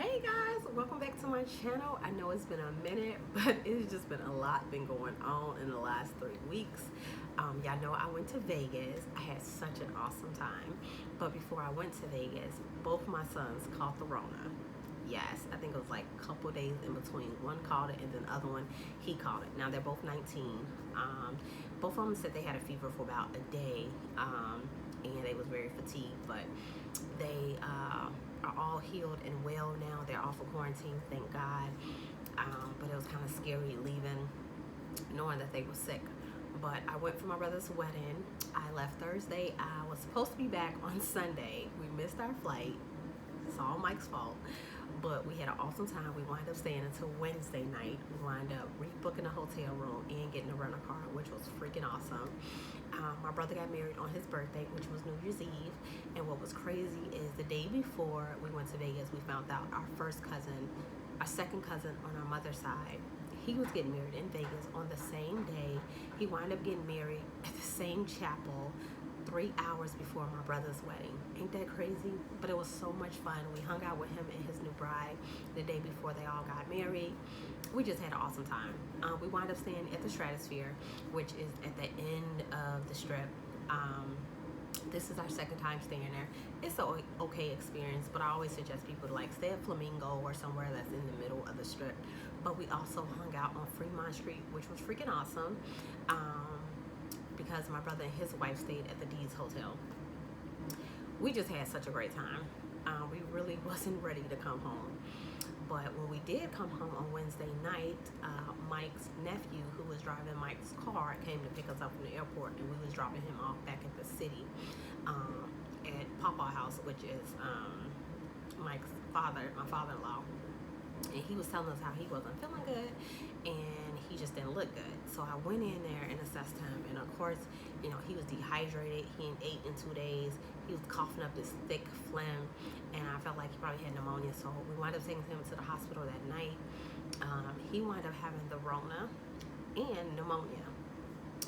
Hey guys, welcome back to my channel. I know it's been a minute, but it's just been a lot been going on in the last 3 weeks. Y'all know I went to Vegas. I had such an awesome time. But before I went to Vegas, both my sons caught the Rona. Yes, I think it was like a couple days in between. One caught it and then the other one, he caught it. Now they're both 19. Both of them said they had a fever for about a day. And they was very fatigued, but they are all healed and well now. They're off of quarantine, thank God. But it was kind of scary leaving, knowing that they were sick. But I went for my brother's wedding. I left Thursday. I was supposed to be back on Sunday. We missed our flight. It's all Mike's fault. But we had an awesome time. We wound up staying until Wednesday night. We wound up rebooking a hotel room and getting a rental car, which was freaking awesome. My brother got married on his birthday, which was New Year's Eve. And what was crazy is the day before we went to Vegas, we found out our second cousin on our mother's side, he was getting married in Vegas on the same day. He wound up getting married at the same chapel 3 hours before my brother's wedding. Ain't that crazy? But it was so much fun. We hung out with him and his new bride the day before they all got married. We just had an awesome time. We wound up staying at the Stratosphere, which is at the end of the Strip. This is our second time staying there. It's an okay experience, but I always suggest people to like stay at Flamingo or somewhere that's in the middle of the Strip. But we also hung out on Fremont Street, which was freaking awesome. Because my brother and his wife stayed at the Deeds Hotel. We just had such a great time. We really wasn't ready to come home. But when we did come home on Wednesday night, Mike's nephew, who was driving Mike's car, came to pick us up from the airport, and we was dropping him off back at the city at Pawpaw House, which is Mike's my father-in-law. And he was telling us how he wasn't feeling good and he just didn't look good. So I went in there and assessed him, and of course, you know, he was dehydrated. He hadn't ate in 2 days. He was coughing up this thick phlegm, and I felt like he probably had pneumonia. So we wound up taking him to the hospital that night. He wound up having the Rona and pneumonia.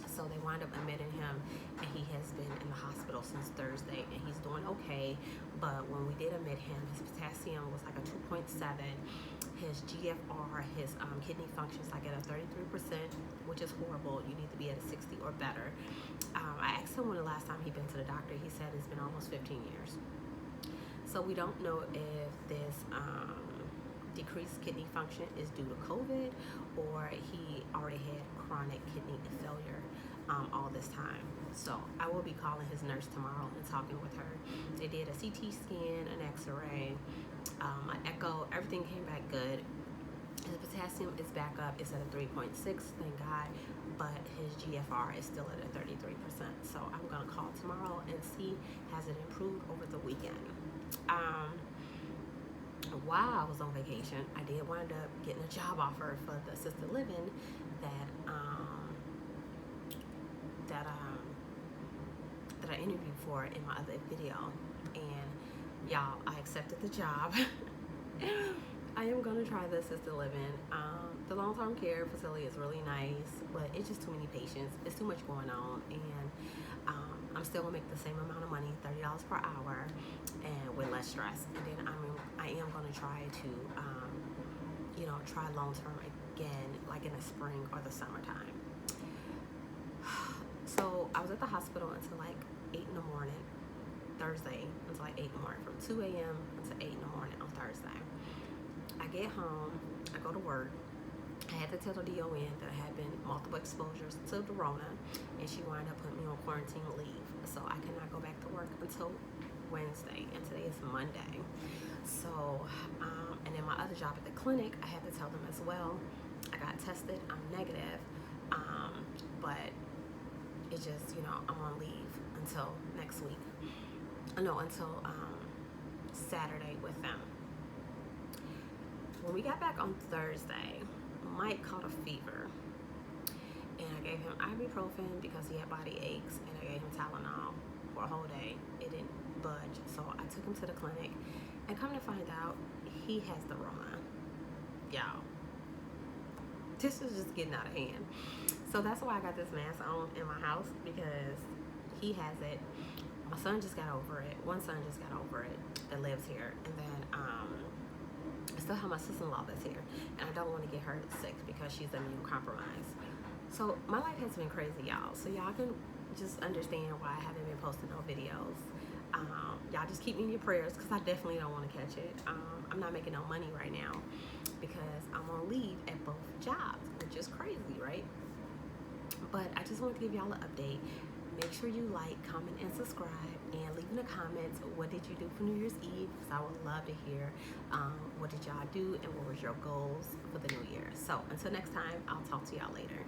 So they wound up admitting him, and he has been in the hospital since Thursday, and he's doing okay. But when we did admit him, his potassium was like a 2.7. His GFR, his kidney functions like at a 33%, which is horrible. You need to be at a 60 or better. I asked him when the last time he'd been to the doctor. He said it's been almost 15 years. So we don't know if this decreased kidney function is due to COVID, or he already had chronic kidney failure all this time. So I will be calling his nurse tomorrow and talking with her. They did a CT scan, an X-ray, an echo. Everything came back good. His potassium is back up. It's at a 3.6, thank God, but his GFR is still at a 33%. So I'm gonna call tomorrow and see has it improved over the weekend. While I was on vacation, I did wind up getting a job offer for the assisted living that I interviewed for in my other video, and y'all, I accepted the job. I am gonna try the assisted living. The long-term care facility is really nice, but it's just too many patients. It's too much going on, and I'm still gonna make the same amount of money, $30 per hour, and with less stress. And then I am gonna try to, try long-term again, like in the spring or the summertime. So I was at the hospital until like 8 in the morning, Thursday, until like 8 in the morning, from 2 a.m. until 8 in the morning on Thursday. I get home, I go to work. I had to tell the DON that I had been multiple exposures to the Rona, and she wound up putting me on quarantine leave. So I cannot go back to work until Wednesday, and today is Monday. So, and then my other job at the clinic, I had to tell them as well. I got tested, I'm negative, but it's just, I'm on leave until next week. No, until Saturday with them. When we got back on Thursday, Mike caught a fever, and I gave him ibuprofen because he had body aches, and I gave him Tylenol for a whole day. It didn't budge, so I took him to the clinic, and come to find out, he has the Rona. Y'all, this is just getting out of hand. So that's why I got this mask on in my house, because he has it. My son just got over it. One son just got over it that lives here, and then I still have my sister-in-law that's here, and I don't want to get her sick because she's immunocompromised. So my life has been crazy, y'all. So y'all can just understand why I haven't been posting no videos. Y'all just keep me in your prayers because I definitely don't want to catch it. I'm not making no money right now because I'm on leave at both jobs, which is crazy, right? But I just wanted to give y'all an update. Make sure you like, comment, and subscribe, and leave in the comments what did you do for New Year's Eve, because I would love to hear what did y'all do and what was your goals for the new year. So until next time, I'll talk to y'all later.